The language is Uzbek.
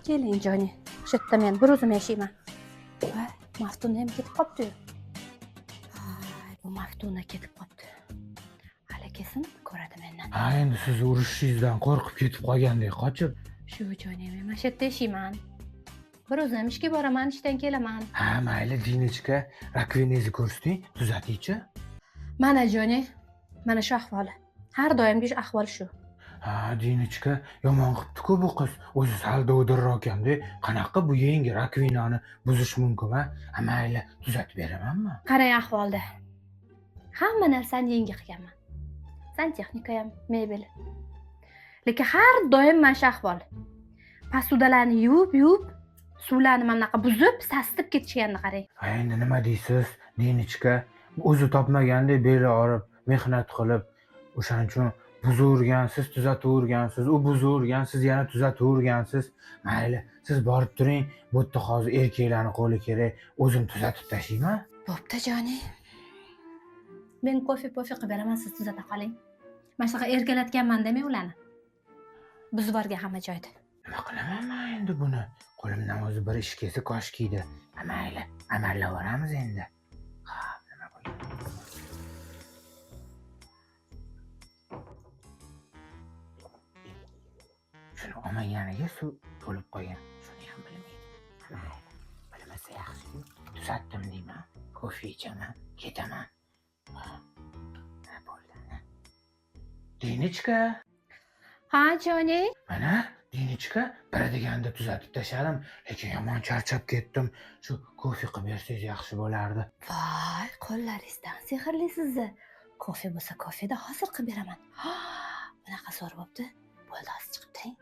Keling Joni, shu yerda men bir o'zim yashayman. Voy, Maftuna ham ketib qopti. Bu Maftuna ketib qopti. Hali kesin ko'radi mendan. Ha, endi siz urushingizdan qo'rqib ketib qolgandek qochib. Shu Joni, men mana shu yerda yashayman. Bir o'zim ishga boraman, ishdan kelaman. Ha, mayli, Dinichka, rakviningizni ko'rsating, tuzatingchi. Mana Joni, mana shu ahvoli. Har doimgi ahvol shu. Ha, Dinichka, yomon qilibdi-ku bu qiz. O'zi sal dovdirroq-da. Qanaqa bu yangi rakvinani buzish mumkin, ha? Ha, mayli, tuzatib beramanmi? Qarang ahvolda. Hamma narsani yangi qilganman. Santexnika ham, mebel. Lekin har doim mana shu ahvol. Posudalarni yuvib, suvlarni mana bunaqa buzib, sasitib ketishganini qarang. Ha, endi nima deysiz, Dinichka? O'zi topmagandek beli og'rib, mehnat qilib, o'shaning uchun buzavergansiz, tuzatavergansiz, u buzavergan, siz yana tuzatavergansiz. Mayli, siz borib turing, bu yerda hozir erkaklarning qo'li kerak, o'zim tuzatib tashlayman. Bo'pti Joni. Men kofe qilib beraman, siz tuzata qoling. Mana shunaqa erkalatganman demay ularni. Buzib yuborgan hamma joyda. Nima qilaman men endi buni? Qo'limdan o'zi bir ish kelsa koshkiydi. Ha, mayli, amallaveramiz endi. Ha, nima bo'ladi? Shuni olmaganiga suv to'lib qolgan. Shuni ham bilmaydi. Mayli, bilmasa yaxshi. Tuzatdim deyman. Kofe ichaman, ketaman. Ha, bo'ldi. Dinichka. Ha, Joni? Mana, Dinichka, bir deganda tuzatib tashladim, lekin yomon charchab ketdim. Shu kofe qilib bersangiz yaxshi bo'lardi. Voy, qo'llaringizdan sehrlisiz. Kofe bo'lsa kofeda hozir qilib beraman. Bunaqa zo'r bo'pti. Bo'ldi, hozir chiqib turing.